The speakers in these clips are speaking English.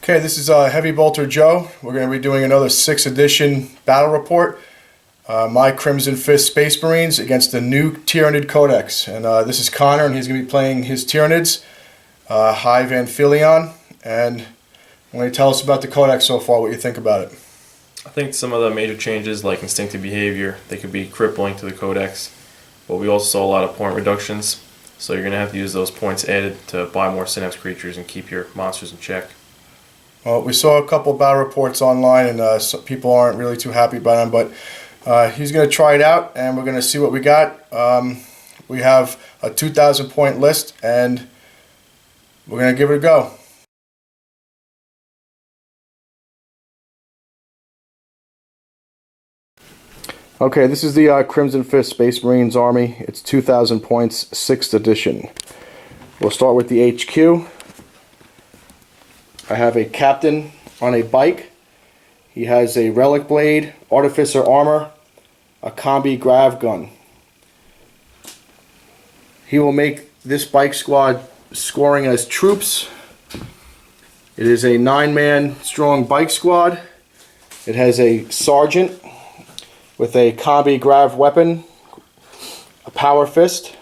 Okay, this is Heavy Bolter Joe. We're going to be doing another 6th edition battle report. My Crimson Fist Space Marines against the new Tyranid Codex. And this is Connor, and he's going to be playing his Tyranids, Hive and Philion. And I'm going to tell us about the Codex so far, what you think about it. I think some of the major changes, like instinctive behavior, they could be crippling to the Codex. But we also saw a lot of point reductions, so you're going to have to use those points added to buy more Synapse creatures and keep your monsters in check. Well, we saw a couple of battle reports online, and some people aren't really too happy about them, but he's going to try it out, and we're going to see what we got. We have a 2,000 point list, and we're going to give it a go. Okay, this is the Crimson Fist Space Marines Army. It's 2,000 points, 6th edition. We'll start with the HQ. I have a captain on a bike. He has a relic blade, artificer armor, a combi grav gun. He will make this bike squad scoring as troops. It is a 9-man strong bike squad. It has a sergeant with a combi grav weapon, a power fist,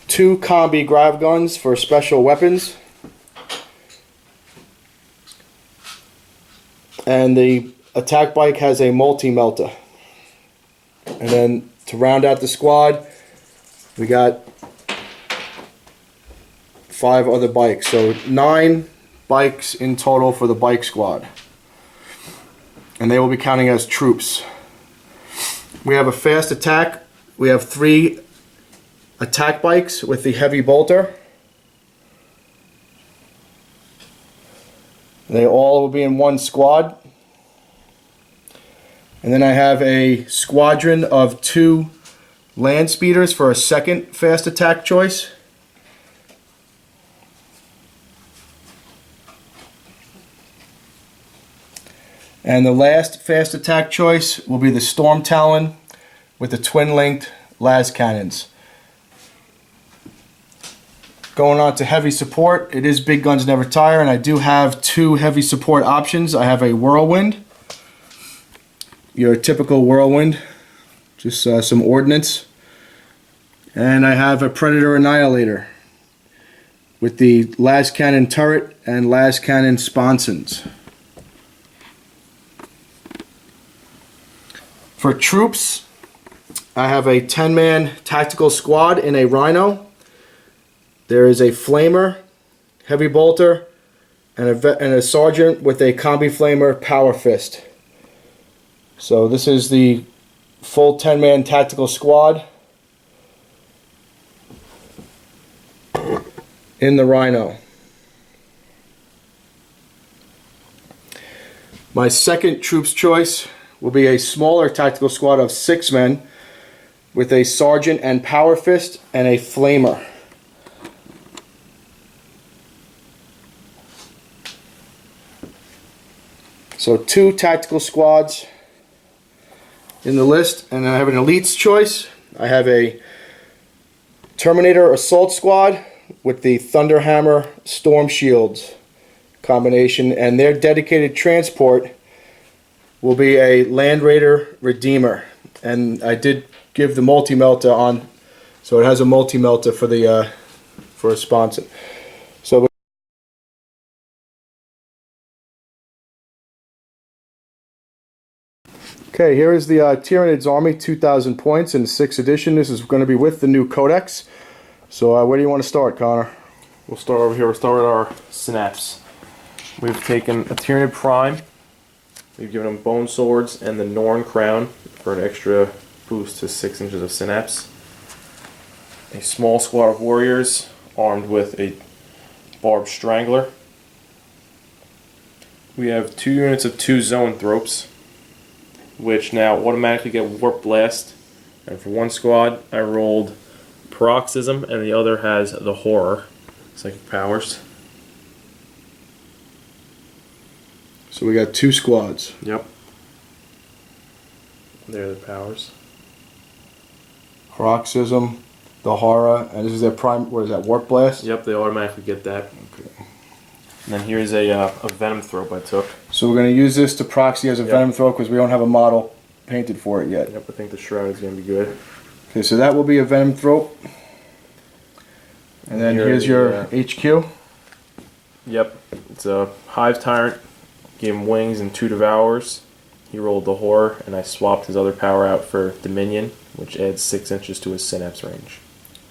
2 combi grav guns for special weapons, and the attack bike has a multi-melta. And then to round out the squad, we got 5 other bikes. So 9 bikes in total for the bike squad. And they will be counting as troops. We have a fast attack. We have 3 attack bikes with the heavy bolter. They all will be in one squad. And then I have a squadron of 2 land speeders for a second fast attack choice. And the last fast attack choice will be the Storm Talon with the twin-linked las cannons. Going on to heavy support, it is Big Guns Never Tire, and I do have 2 heavy support options. I have a Whirlwind, your typical Whirlwind, just some ordnance, and I have a Predator Annihilator with the las cannon turret and las cannon sponsons. For troops, I have a 10-man tactical squad in a Rhino. There is a flamer, heavy bolter, and a sergeant with a combi flamer power fist. So this is the full 10-man tactical squad in the Rhino. My second troops choice will be a smaller tactical squad of 6 men with a sergeant and power fist and a flamer. So 2 tactical squads in the list, and then I have an elites choice. I have a Terminator Assault Squad with the Thunderhammer Storm Shields combination, and their dedicated transport will be a Land Raider Redeemer. And I did give the multi-melta on, so it has a multi-melta for the for a sponsor. So okay, here is the Tyranids Army, 2,000 points in the 6th edition. This is going to be with the new Codex. So where do you want to start, Connor? We'll start over here. We'll start with our Synapse. We've taken a Tyranid Prime. We've given them Bone Swords and the Norn Crown for an extra boost to 6 inches of Synapse. A small squad of warriors armed with a Barbed Strangler. We have 2 units of 2 Zoanthropes, which now automatically get Warp Blast. And for one squad, I rolled Paroxysm, and the other has the Horror, psychic powers. So we got 2 squads. Yep. There are the powers. Paroxysm, the Horror, and this is their prime, what is that, Warp Blast? Yep, they automatically get that. Okay. And then here's a venom throat I took. So we're going to use this to proxy as a venom throat because we don't have a model painted for it yet. Yep, I think the shroud is going to be good. Okay, so that will be a venom throat. And then here's your HQ. Yep, it's a hive tyrant. Gave him wings and 2 devours. He rolled the horror, and I swapped his other power out for Dominion, which adds 6 inches to his synapse range.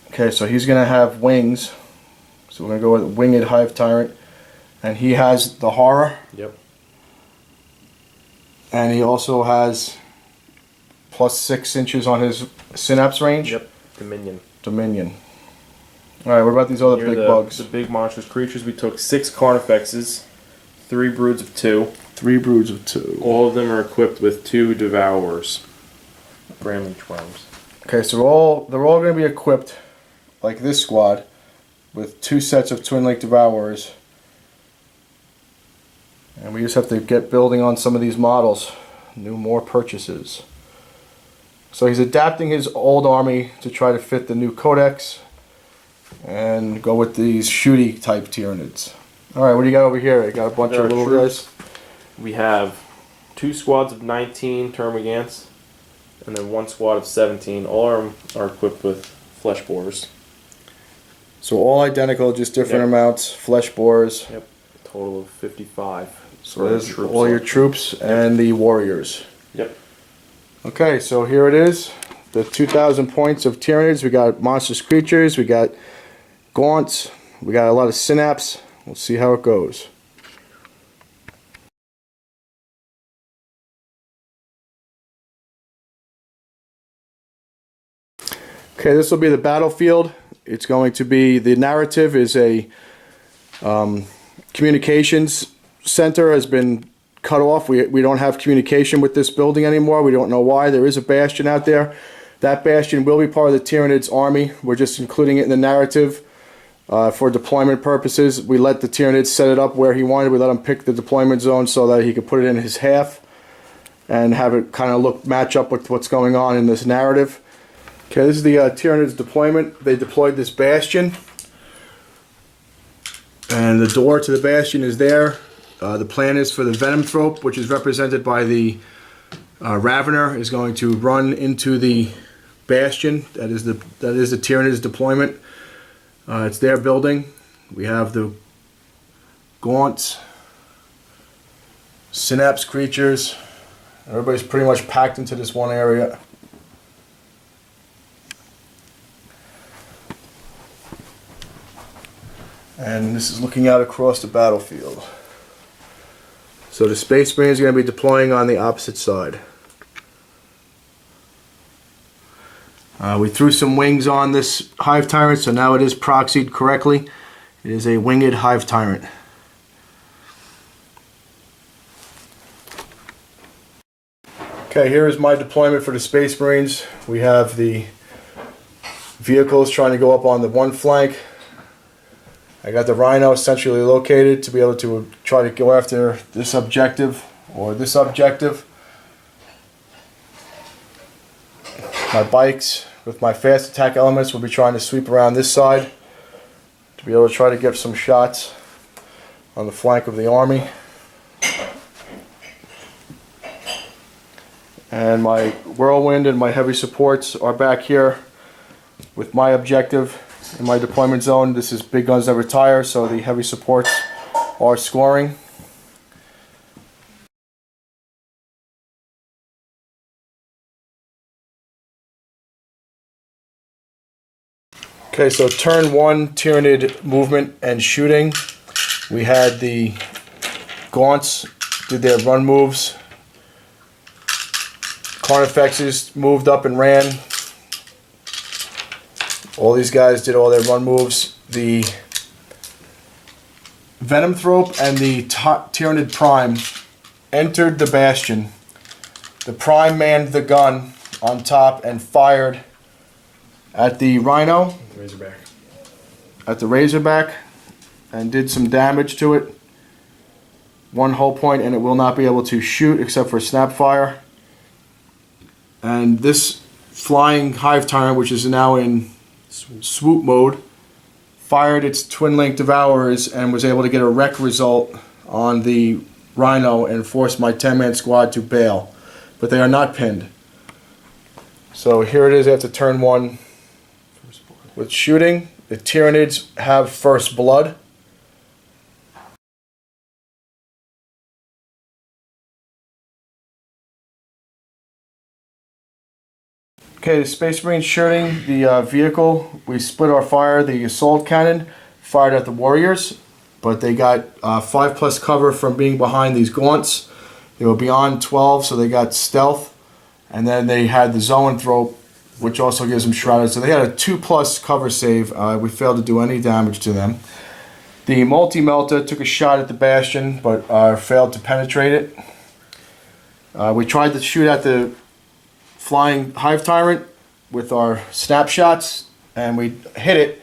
Okay, so he's going to have wings. So we're going to go with winged hive tyrant. And he has the horror. Yep. And he also has plus 6 inches on his synapse range. Yep, Dominion. Dominion. Alright, what about these other big bugs? The big monstrous creatures, we took 6 Carnifexes, 3 broods of 2. 3 broods of 2. All of them are equipped with 2 devourers. Gremlin worms. Okay, so they're all going to be equipped, like this squad, with 2 sets of Twin Lake Devourers. And we just have to get building on some of these models. More purchases. So he's adapting his old army to try to fit the new codex. And go with these shooty type Tyranids. Alright, what do you got over here? I got a bunch of little guys. We have 2 squads of 19 Termagants, and then 1 squad of 17. All of them are equipped with flesh borers. So all identical, just different Yep. amounts, flesh borers. Yep, total of 55. So there's all your troops and the warriors. Yep. Okay, so here it is. The 2,000 points of Tyranids. We got monstrous creatures, we got gaunts, we got a lot of synapse. We'll see how it goes. Okay, this will be the battlefield. It's going to be, the narrative is a communications center has been cut off. We don't have communication with this building anymore. We don't know why. There is a bastion out there. That bastion will be part of the Tyranids army. We're just including it in the narrative for deployment purposes. We let the Tyranids set it up where he wanted. We let him pick the deployment zone so that he could put it in his half and have it kind of match up with what's going on in this narrative. Okay, this is the Tyranids deployment. They deployed this bastion. And the door to the bastion is there. The plan is for the Venom Thrope, which is represented by the Ravener, is going to run into the bastion. That is the Tyranids deployment. It's their building. We have the Gaunts, Synapse creatures. Everybody's pretty much packed into this one area. And this is looking out across the battlefield. So the Space Marine is going to be deploying on the opposite side. We threw some wings on this Hive Tyrant, so now it is proxied correctly. It is a winged Hive Tyrant. Okay, here is my deployment for the Space Marines. We have the vehicles trying to go up on the one flank. I got the Rhino centrally located to be able to try to go after this objective or this objective. My bikes with my fast attack elements will be trying to sweep around this side to be able to try to get some shots on the flank of the army. And my Whirlwind and my heavy supports are back here with my objective. In my deployment zone, this is Big Guns Never Tire, so the heavy supports are scoring. Okay, so turn 1 Tyranid movement and shooting. We had the Gaunts did their run moves. Carnifexes moved up and ran. All these guys did all their run moves. The Venom Thrope and the Tyranid Prime entered the bastion. The Prime manned the gun on top and fired at the Rhino, Razorback. at the Razorback, and did some damage to it. 1 hull point, and it will not be able to shoot except for snap fire. And this flying Hive Tyrant, which is now in swoop mode, fired its twin link devourers and was able to get a wreck result on the Rhino and force my 10-man squad to bail. But they are not pinned. So here it is after turn 1 with shooting. The Tyranids have first blood. Okay, the Space Marine shooting the vehicle. We split our fire. The assault cannon fired at the warriors, but they got 5+ cover from being behind these gaunts. They were beyond 12, so they got stealth. And then they had the zoanthrope, which also gives them shrouded. So they had a 2+ cover save. We failed to do any damage to them. The multi-melta took a shot at the bastion, but failed to penetrate it. We tried to shoot at the flying hive tyrant with our snapshots, and we hit it,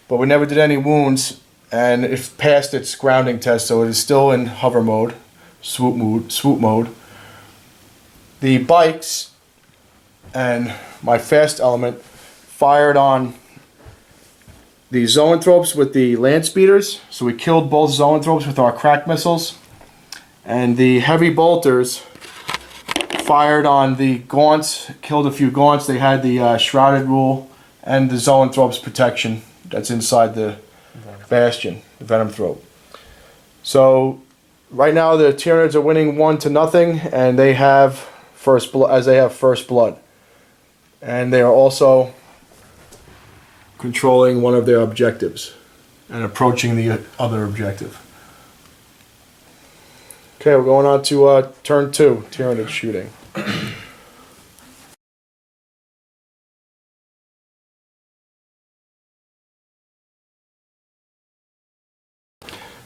but we never did any wounds, and it passed its grounding test, so it is still in hover mode, swoop mode. The bikes and my fast element fired on the zoanthropes with the land speeders, so we killed both zoanthropes with our crack missiles, and the heavy bolters fired on the gaunts, killed a few gaunts. They had the shrouded rule and the zoanthrope's protection that's inside the bastion, the venom thrope. So right now the Tyranids are winning 1-0, and they have first blood, and they are also controlling one of their objectives and approaching the other objective. Okay, we're going on to turn 2, Tyranid shooting.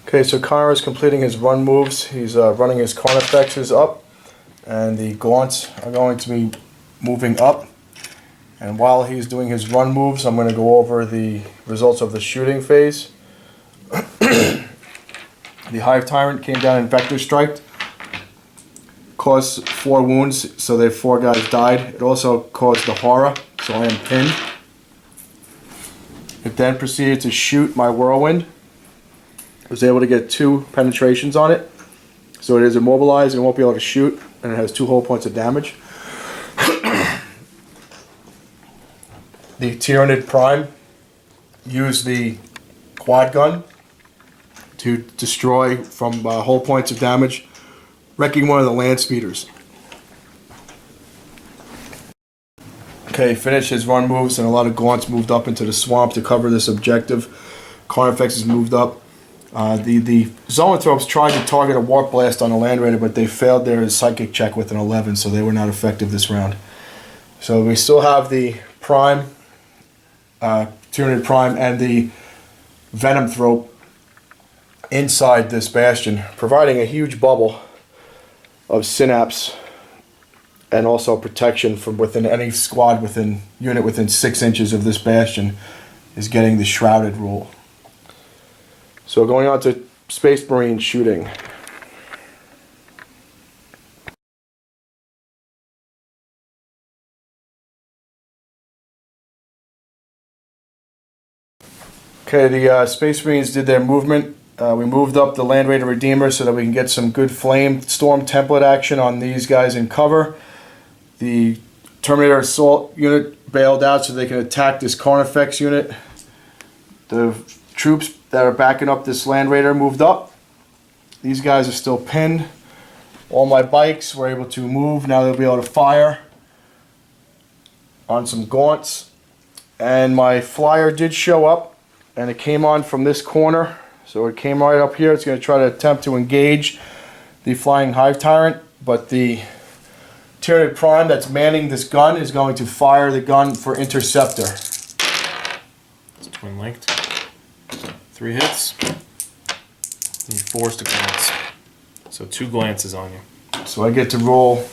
Okay, so Connor is completing his run moves. He's running his Carnifexes up, and the gaunts are going to be moving up. And while he's doing his run moves, I'm going to go over the results of the shooting phase. The Hive Tyrant came down and vector striked, caused 4 wounds, so the 4 guys died. It also caused the horror, so I am pinned. It then proceeded to shoot my Whirlwind. I was able to get 2 penetrations on it, so it is immobilized and won't be able to shoot, and it has 2 whole points of damage. The Tyranid Prime used the quad gun to destroy from whole points of damage, wrecking one of the land speeders. Okay, finished his run moves, and a lot of gaunts moved up into the swamp to cover this objective. Carnifex has moved up. The zoanthropes tried to target a warp blast on the Land Raider, but they failed their psychic check with an 11, so they were not effective this round. So we still have the Prime, Tyranid Prime, and the Venom Thrope inside this bastion, providing a huge bubble of synapse and also protection from within any squad unit within 6 inches of this bastion is getting the shrouded rule. So going on to Space Marine shooting. Okay, the Space Marines did their movement. We moved up the Land Raider Redeemer so that we can get some good Flame Storm template action on these guys in cover. The Terminator Assault unit bailed out so they can attack this Carnifex unit. The troops that are backing up this Land Raider moved up. These guys are still pinned. All my bikes were able to move. Now they'll be able to fire on some gaunts. And my flyer did show up, and it came on from this corner. So it came right up here. It's going to try to attempt to engage the flying Hive Tyrant, but the Tyranid Prime that's manning this gun is going to fire the gun for interceptor. It's twin linked. 3 hits. You forced a glance. So 2 glances on you. So I get to roll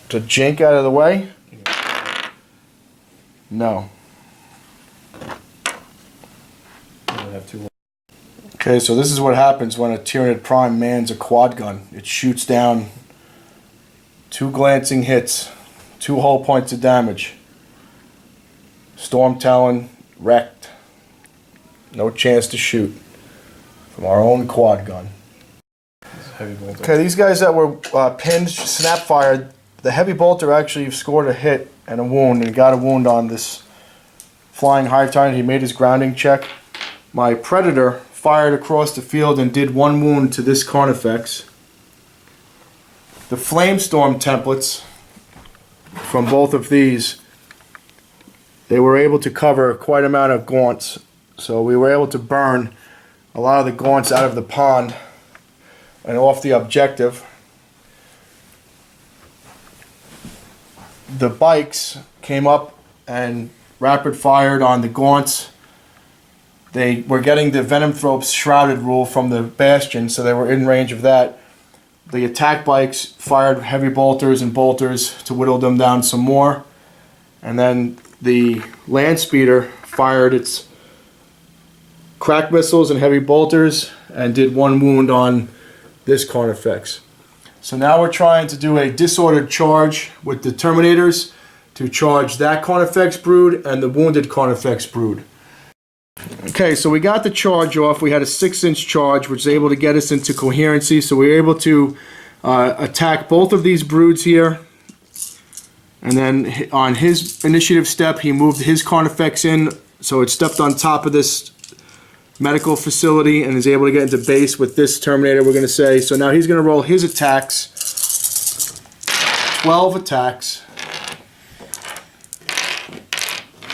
to jink out of the way. No. I have 2. Okay, so this is what happens when a Tyranid Prime mans a quad gun. It shoots down 2 glancing hits, 2 whole points of damage. Storm Talon wrecked. No chance to shoot from our own quad gun. Heavy bolter. Okay, these guys that were pinned, snap fired, the heavy bolter actually scored a hit and a wound, and got a wound on this flying hive tyrant. He made his grounding check. My Predator fired across the field and did one wound to this Carnifex. The Flamestorm templates from both of these, they were able to cover quite an amount of gaunts. So we were able to burn a lot of the gaunts out of the pond and off the objective. The bikes came up and rapid fired on the gaunts. They were getting the Venom Thropes shrouded rule from the Bastion, so they were in range of that. The attack bikes fired heavy bolters and bolters to whittle them down some more. And then the land speeder fired its crack missiles and heavy bolters and did one wound on this Carnifex. So now we're trying to do a disordered charge with the Terminators to charge that Carnifex brood and the wounded Carnifex brood. Okay, so we got the charge off. We had a 6-inch charge, which was able to get us into coherency. So we were able to attack both of these broods here. And then on his initiative step, he moved his Carnifex in, so it stepped on top of this medical facility and is able to get into base with this Terminator, we're going to say. So now he's going to roll his attacks. 12 attacks.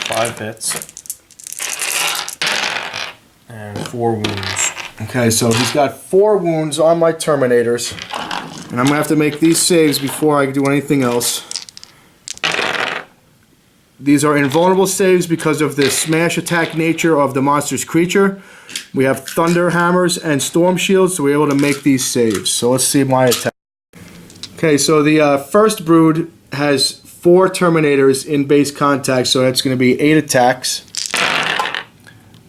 5 hits. And 4 wounds. Okay, so he's got 4 wounds on my Terminators. And I'm going to have to make these saves before I do anything else. These are invulnerable saves because of the smash attack nature of the monster's creature. We have thunder hammers and storm shields, so we're able to make these saves. So let's see my attack. Okay, so the first brood has 4 Terminators in base contact, so that's going to be 8 attacks.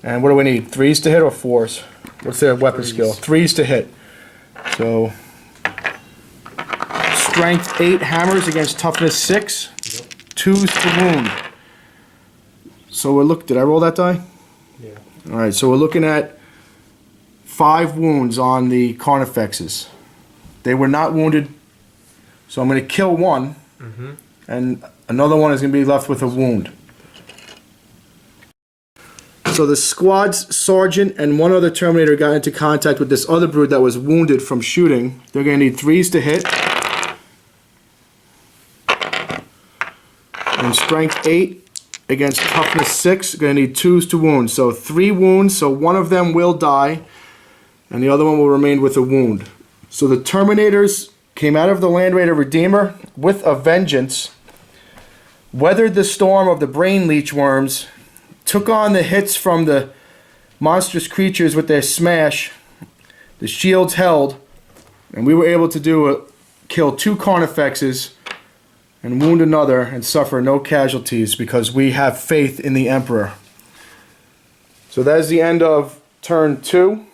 And what do we need? 3s to hit or 4s? What's their weapon skill? 3s to hit. So strength 8 hammers against toughness 6. 2s to wound. So we're did I roll that die? Yeah. Alright, so we're looking at 5 wounds on the Carnifexes. They were not wounded, so I'm going to kill one, and another one is going to be left with a wound. So the squad's sergeant and one other Terminator got into contact with this other brood that was wounded from shooting. They're going to need 3s to hit. And strength 8 against toughness 6. Going to need 2s to wound. So 3 wounds, so one of them will die, and the other one will remain with a wound. So the Terminators came out of the Land Raider Redeemer with a vengeance, weathered the storm of the Brain Leech Worms, took on the hits from the monstrous creatures with their smash. The shields held, and we were able to kill 2 Carnifexes and wound another and suffer no casualties because we have faith in the Emperor. So that is the end of turn 2.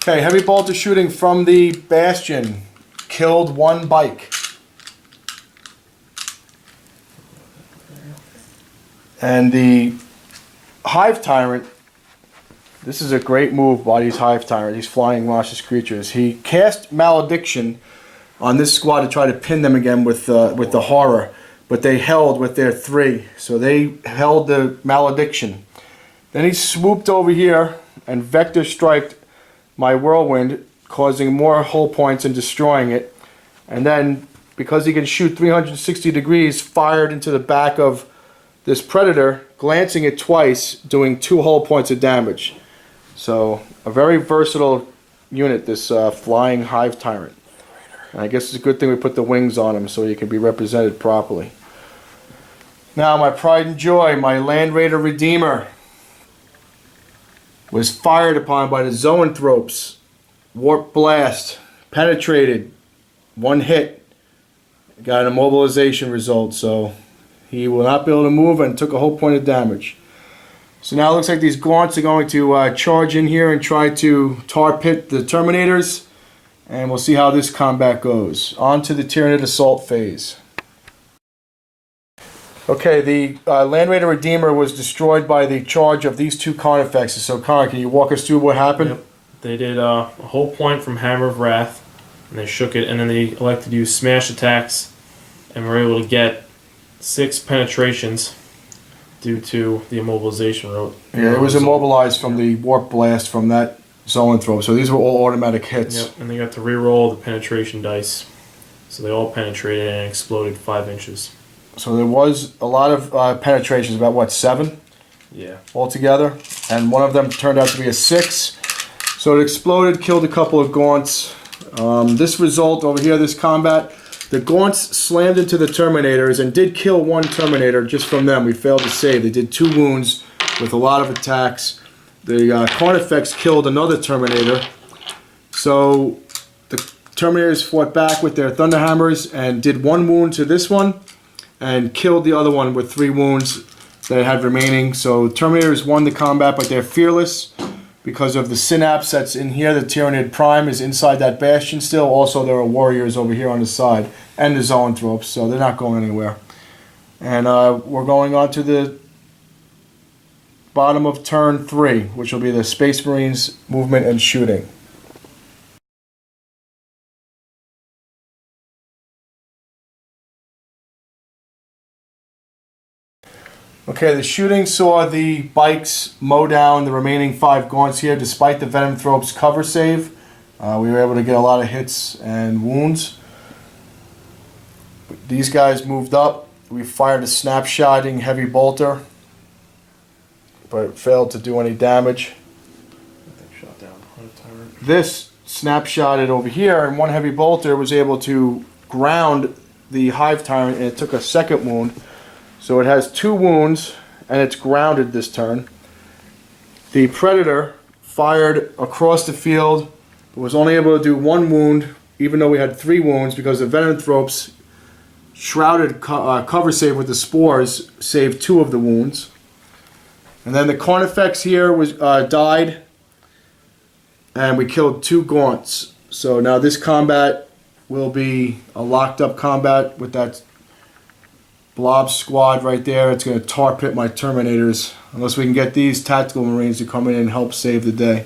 Okay, heavy bolter shooting from the Bastion. Killed 1 bike. And the Hive Tyrant, this is a great move by these Hive Tyrant, these flying monstrous creatures. He cast Malediction on this squad to try to pin them again with the horror, but they held with their 3, so they held the Malediction. Then he swooped over here and vector striked my Whirlwind, causing more hull points and destroying it. And then, because he can shoot 360 degrees, fired into the back of this Predator, glancing it twice, doing 2 hull points of damage. So, a very versatile unit, this flying Hive Tyrant. And I guess it's a good thing we put the wings on him so he can be represented properly. Now, my pride and joy, my Land Raider Redeemer was fired upon by the Zoanthropes. Warp Blast. Penetrated. 1 hit. Got an immobilization result, so he will not be able to move and took a whole point of damage. So now it looks like these Gaunts are going to charge in here and try to tar pit the Terminators and we'll see how this combat goes. On to the Tyranid assault phase. Okay, the Land Raider Redeemer was destroyed by the charge of these two Carnifexes. So Connor, can you walk us through what happened? Yep. They did a whole point from Hammer of Wrath, and they shook it, and then they elected to use smash attacks, and were able to get 6 penetrations due to the immobilization route. Yeah, it was immobilized from the warp blast from that zoanthrope. So these were all automatic hits. Yep, and they got to re-roll the penetration dice. So they all penetrated and exploded 5 inches. So there was a lot of penetrations, about what, 7? Yeah. Altogether, and one of them turned out to be a 6. So it exploded, killed a couple of Gaunts. This result over here, this combat, the Gaunts slammed into the Terminators and did kill one Terminator just from them. We failed to save. They did 2 wounds with a lot of attacks. The Carnifex killed another Terminator. So the Terminators fought back with their Thunderhammers and did 1 wound to this one and killed the other one with 3 wounds that it had remaining. So Terminators won the combat, but they're fearless because of the synapse that's in here. The Tyranid Prime is inside that bastion still. Also, there are warriors over here on the side and the zoanthropes, so they're not going anywhere. And we're going on to the bottom of turn 3, which will be the Space Marines movement and shooting. Okay, the shooting saw the bikes mow down the remaining 5 Gaunts here. Despite the Venomthrope's cover save, we were able to get a lot of hits and wounds. These guys moved up. We fired a snapshotting heavy bolter, but it failed to do any damage. I think shot down on a tyrant. This snapshotted over here, and one heavy bolter was able to ground the Hive Tyrant, and it took a second wound. So it has 2 wounds, and it's grounded this turn. The Predator fired across the field, but was only able to do 1 wound, even though we had 3 wounds, because the Venomthropes shrouded cover save with the spores saved 2 of the wounds. And then the Carnifex here was died, and we killed 2 Gaunts. So now this combat will be a locked up combat with that blob squad right there. It's going to tar pit my Terminators unless we can get these tactical Marines to come in and help save the day.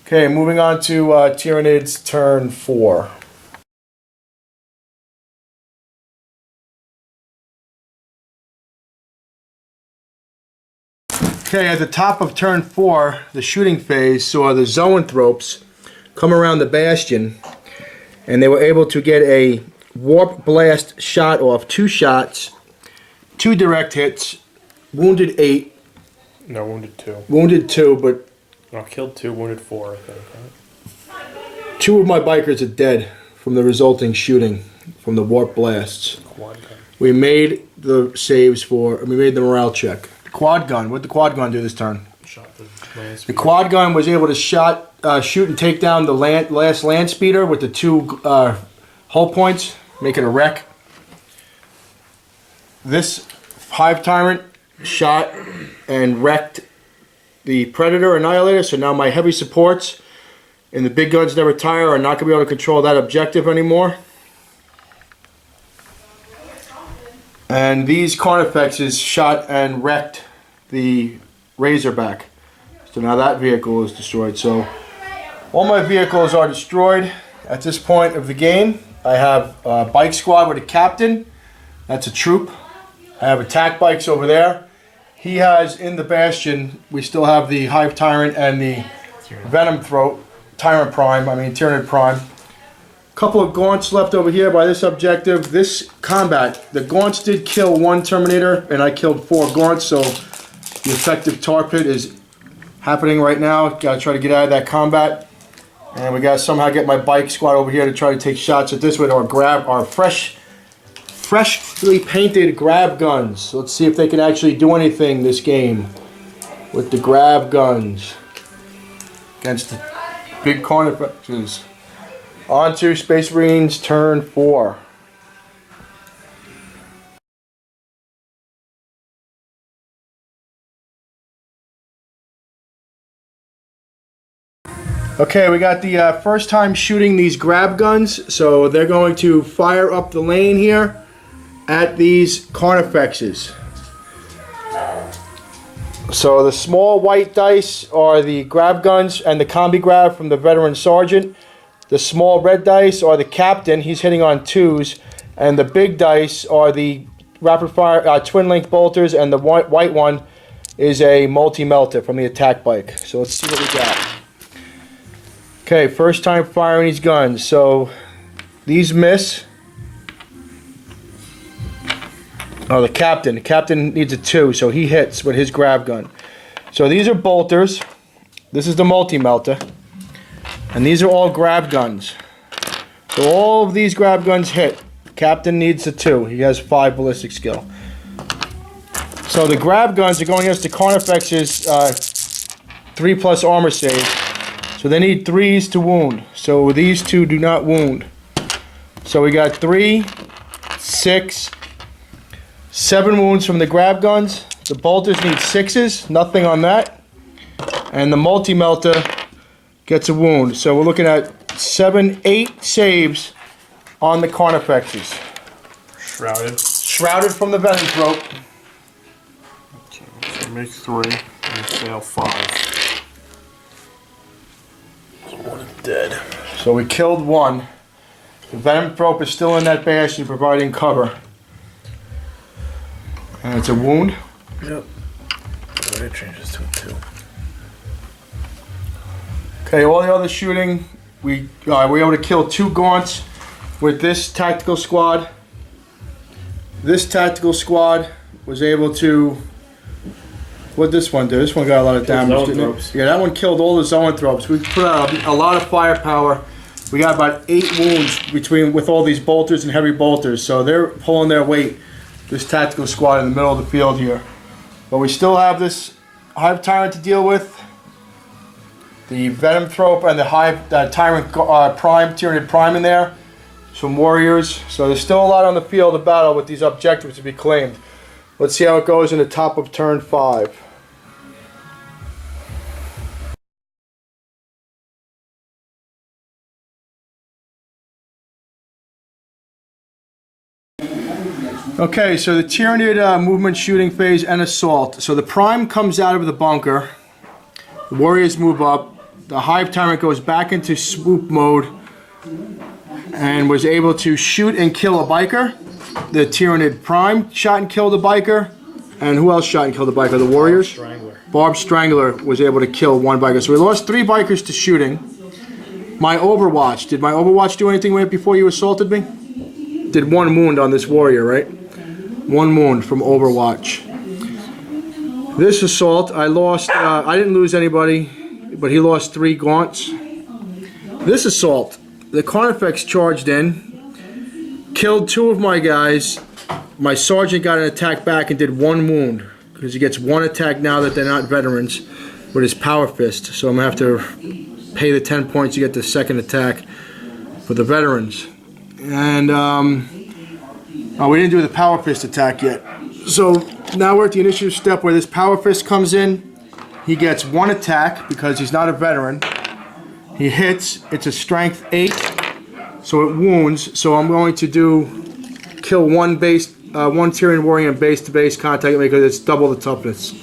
Okay, moving on to Tyranids turn 4. Okay, at the top of turn 4, the shooting phase saw the Zoanthropes come around the bastion, and they were able to get a warp blast shot off, 2 shots, 2 direct hits, wounded 8. No, wounded 2. Wounded 2, but No, killed 2, wounded 4, I think. Right? 2 of my bikers are dead from the resulting shooting from the warp blasts. Quad gun. We made the saves for, we made the morale check. The quad gun, what did the quad gun do this turn? Shot the land The speeder. quad gun was able to shoot and take down the last land speeder with the 2 hull points, make it a wreck. This Hive Tyrant shot and wrecked the Predator Annihilator, so now my heavy supports and the big guns never tire are not going to be able to control that objective anymore. And these Carnifexes shot and wrecked the Razorback. So now that vehicle is destroyed. So all my vehicles are destroyed at this point of the game. I have a bike squad with a captain. That's a troop. I have attack bikes over there. He has in the bastion, we still have the Hive Tyrant and the Venomthrope, Tyranid Prime. Couple of Gaunts left over here by this objective. This combat, the Gaunts did kill 1 Terminator, and I killed 4 Gaunts, so the effective tar pit is happening right now. Gotta try to get out of that combat. And we gotta somehow get my bike squad over here to try to take shots at this with our freshly painted grab guns. So let's see if they can actually do anything this game with the grab guns against the big Carnifexes. On to Space Marines turn 4. Okay, we got the first time shooting these grab guns, so they're going to fire up the lane here at these Carnifexes. So the small white dice are the grab guns and the combi grab from the veteran sergeant. The small red dice are the captain, he's hitting on 2s, and the big dice are the rapid fire twin link bolters, and the white one is a multi-melter from the attack bike. So let's see what we got. Okay, first time firing these guns. So these miss. Oh, the captain. The captain needs a 2, so he hits with his grab gun. So these are bolters. This is the multi-melter. And these are all grab guns. So all of these grab guns hit. Captain needs a 2. He has 5 ballistic skill. So the grab guns are going against the Carnifex's 3+ armor save. So they need 3s to wound. So these 2 do not wound. So we got 3, 6, 7 wounds from the grab guns. The bolters need 6s, nothing on that. And the multi-melter gets a wound. So we're looking at 7, 8 saves on the Carnifexes. Shrouded. Shrouded from the venom's rope. Okay, so make 3 and fail 5. One is dead. So we killed 1. The venom rope is still in that bastion providing cover. And it's a wound. Yep. So it changes to a 2. Okay, all the other shooting, we were able to kill 2 gaunts with this tactical squad. This tactical squad was able to. What'd this one do? This one got a lot of damage, didn't it? Yeah, that one killed all the zoanthropes. We put out a lot of firepower. We got about 8 wounds with all these bolters and heavy bolters. So they're pulling their weight, this tactical squad in the middle of the field here. But we still have this Hive Tyrant to deal with. The Venomthrope and the Hive Tyrant Prime, Tyranid Prime in there. Some warriors. So there's still a lot on the field of battle with these objectives to be claimed. Let's see how it goes in the top of turn 5. Okay, so the Tyranid movement, shooting phase, and assault. So the Prime comes out of the bunker. The warriors move up. The Hive Tyrant goes back into swoop mode and was able to shoot and kill a biker. The Tyranid Prime shot and killed a biker. And who else shot and killed a biker? The warriors? Strangler. Barb Strangler was able to kill 1 biker. So we lost 3 bikers to shooting. My Overwatch. Did my Overwatch do anything right before you assaulted me? Did 1 wound on this warrior, right? 1 wound from Overwatch. This assault, I lost, I didn't lose anybody, but he lost 3 gaunts. This assault, the Carnifex charged in, killed 2 of my guys. My sergeant got an attack back and did 1 wound, because he gets 1 attack now that they're not veterans with his power fist. So I'm going to have to pay the 10 points to get the 2nd attack for the veterans. And we didn't do the power fist attack yet. So now we're at the initiative step where this power fist comes in. He gets 1 attack because he's not a veteran. He hits. It's a strength 8, so it wounds. So I'm going to kill 1 Tyrian warrior in base-to-base contact because it's double the toughness.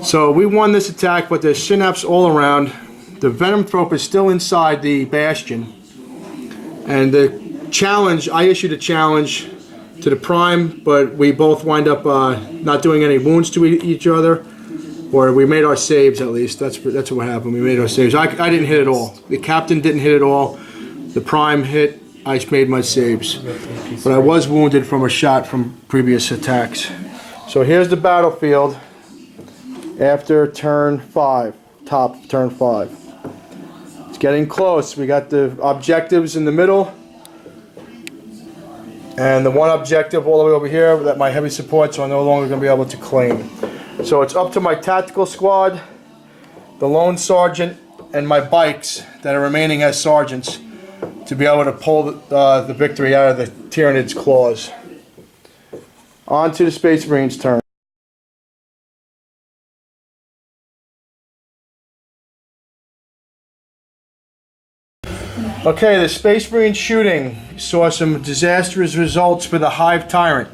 So we won this attack, but there's synapse all around. The Venomthrope is still inside the bastion. And the challenge, I issued a challenge to the Prime, but we both wind up not doing any wounds to each other, or we made our saves at least. That's what happened. We made our saves. I didn't hit at all. The captain didn't hit at all. The Prime hit. I made my saves, but I was wounded from a shot from previous attacks. So here's the battlefield after turn 5, top of turn 5. It's getting close. We got the objectives in the middle, and the 1 objective all the way over here that my heavy supports are no longer going to be able to claim. So it's up to my tactical squad, the lone sergeant, and my bikes that are remaining as sergeants to be able to pull the victory out of the Tyranid's claws. On to the Space Marines' turn. Okay, the Space Marine shooting saw some disastrous results for the Hive Tyrant.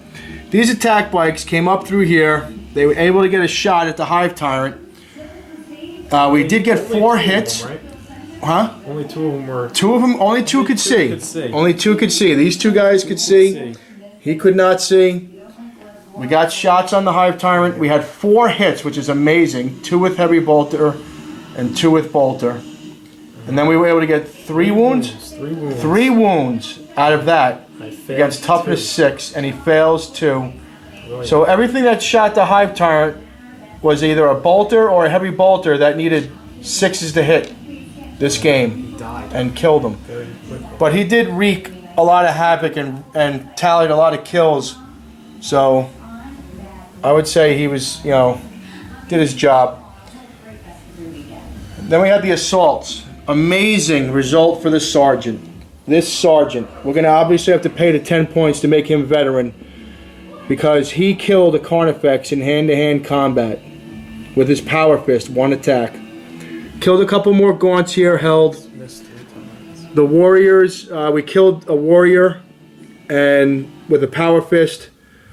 These attack bikes came up through here. They were able to get a shot at the Hive Tyrant. We did get 4 hits. Huh? Only 2 of them were. 2 of them, only 2 could see. Only 2 could see. These 2 guys could see. He could not see. We got shots on the Hive Tyrant. We had 4 hits, which is amazing. 2 with heavy bolter and 2 with bolter. And then we were able to get 3 wounds? 3 wounds. 3 wounds out of that against toughness 6, and he fails 2. So everything that shot the Hive Tyrant was either a bolter or a heavy bolter that needed 6s to hit this game and killed him. But he did wreak a lot of havoc and tallied a lot of kills. So I would say he was, did his job. Then we had the assaults. Amazing result for the sergeant. This sergeant, we're going to obviously have to pay the 10 points to make him veteran because he killed a Carnifex in hand-to-hand combat with his power fist, 1 attack. Killed a couple more gaunts here held. The warriors, we killed a warrior and with a power fist.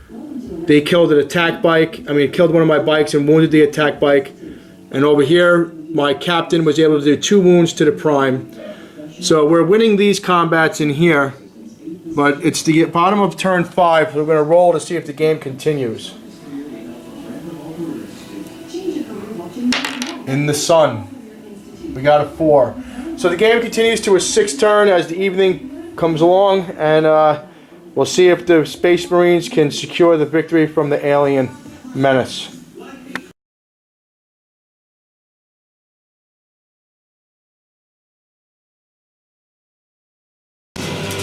They killed an attack bike. Killed one of my bikes and wounded the attack bike. And over here, my captain was able to do 2 wounds to the prime. So we're winning these combats in here, but it's the bottom of turn 5. We're going to roll to see if the game continues. In the sun, we got a 4. So the game continues to a 6th turn as the evening comes along, and we'll see if the Space Marines can secure the victory from the alien menace.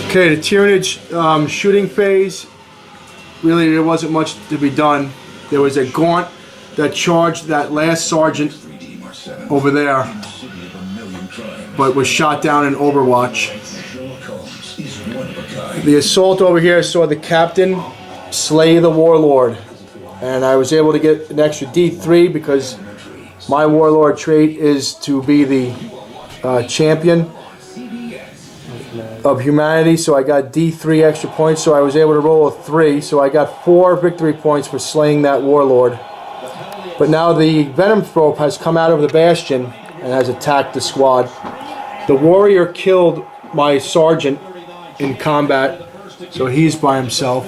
Okay, the Tyrannid shooting phase, really there wasn't much to be done. There was a gaunt that charged that last sergeant over there, but was shot down in Overwatch. The assault over here saw the captain slay the warlord, and I was able to get an extra D3 because my warlord trait is to be the champion of humanity, so I got D3 extra points, so I was able to roll a 3, so I got 4 victory points for slaying that warlord. But now the Venom Thrope has come out of the bastion and has attacked the squad. The warrior killed my sergeant in combat, so he's by himself.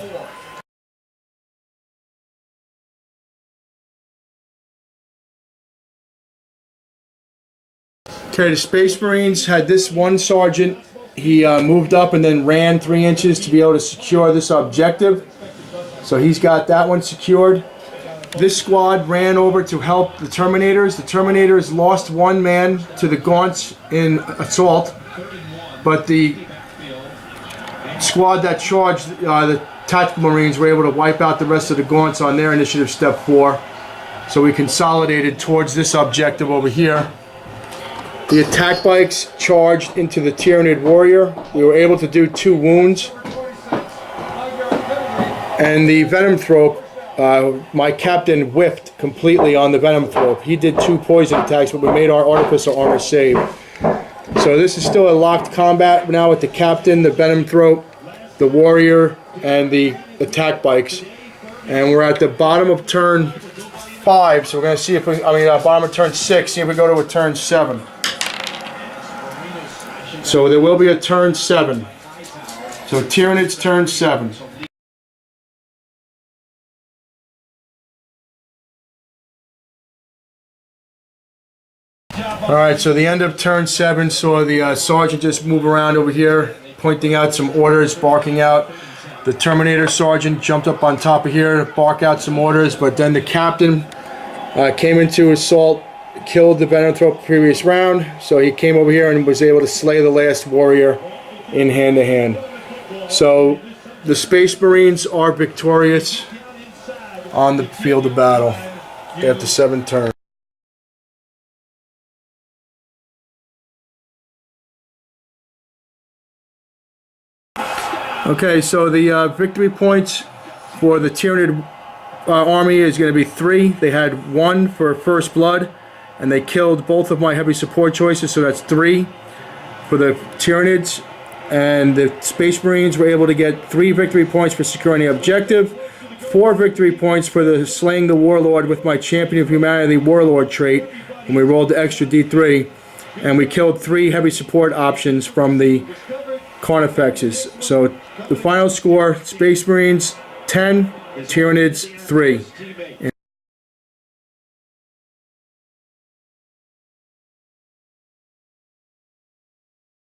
Okay, the Space Marines had this one sergeant. He moved up and then ran 3 inches to be able to secure this objective. So he's got that one secured. This squad ran over to help the Terminators. The Terminators lost 1 man to the Gaunts in assault, but the squad that charged the Tactical Marines were able to wipe out the rest of the Gaunts on their initiative step 4. So we consolidated towards this objective over here. The attack bikes charged into the Tyrannid warrior. We were able to do 2 wounds. And the Venom Thrope, my captain whiffed completely on the Venom Thrope. He did 2 poison attacks, but we made our Artificer armor save. So this is still a locked combat now with the captain, the Venom Thrope, the warrior, and the attack bikes. And we're at the bottom of turn 5, so we're going to see if we, bottom of turn 6, see if we go to a turn 7. So there will be a turn 7. So Tyrannid's turn 7. Alright, so the end of turn 7 saw the sergeant just move around over here, pointing out some orders, barking out. The Terminator sergeant jumped up on top of here to bark out some orders, but then the captain came into assault, killed the Venom Thrope previous round, so he came over here and was able to slay the last warrior in hand-to-hand. So the Space Marines are victorious on the field of battle after 7 turns. Okay, so the victory points for the Tyrannid army is going to be 3. They had 1 for first blood, and they killed both of my heavy support choices, so that's 3. for the Tyranids, and the Space Marines were able to get 3 victory points for securing the objective, 4 victory points for the slaying the Warlord with my Champion of Humanity Warlord trait, and we rolled the extra D3, and we killed 3 heavy support options from the Carnifexes. So the final score, Space Marines 10, Tyranids 3.